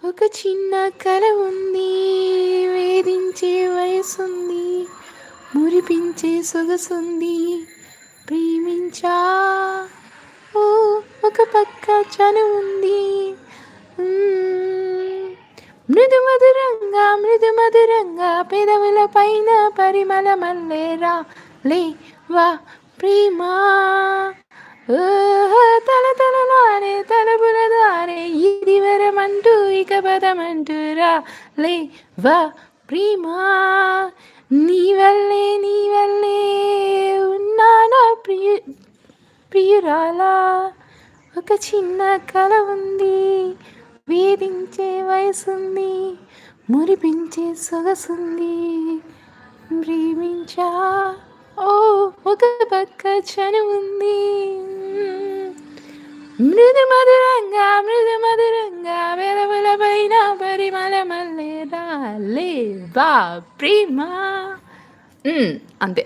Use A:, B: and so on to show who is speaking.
A: ఒక చిన్న కల ఉంది, వేధించే వయసుంది, మురిపించే సొగసుంది, ప్రేమించా ఓ ఒక పక్క చనువుంది. మ్మ్. మృదు మధురంగా పెదవుల పైన పరిమళ మల్లేరా లే వా ప్రేమా. ఓహో తల తలలాడే తలపుల దారే ఇది వరమంటూ ఇక పదమంటూరా లే వా ప్రేమా. నీ వల్లే ఉన్నానా ప్రియురాలా. ఒక చిన్న కల ఉంది, వేధించే వయసుంది, మురిపించే సొగసుంది, ప్రేమించా ఓ ఒక పక్క చనువుంది. మృదు మధురంగా వెలవల పైన పరిమళ మల్లేరా లే వా ప్రేమ. అంతే.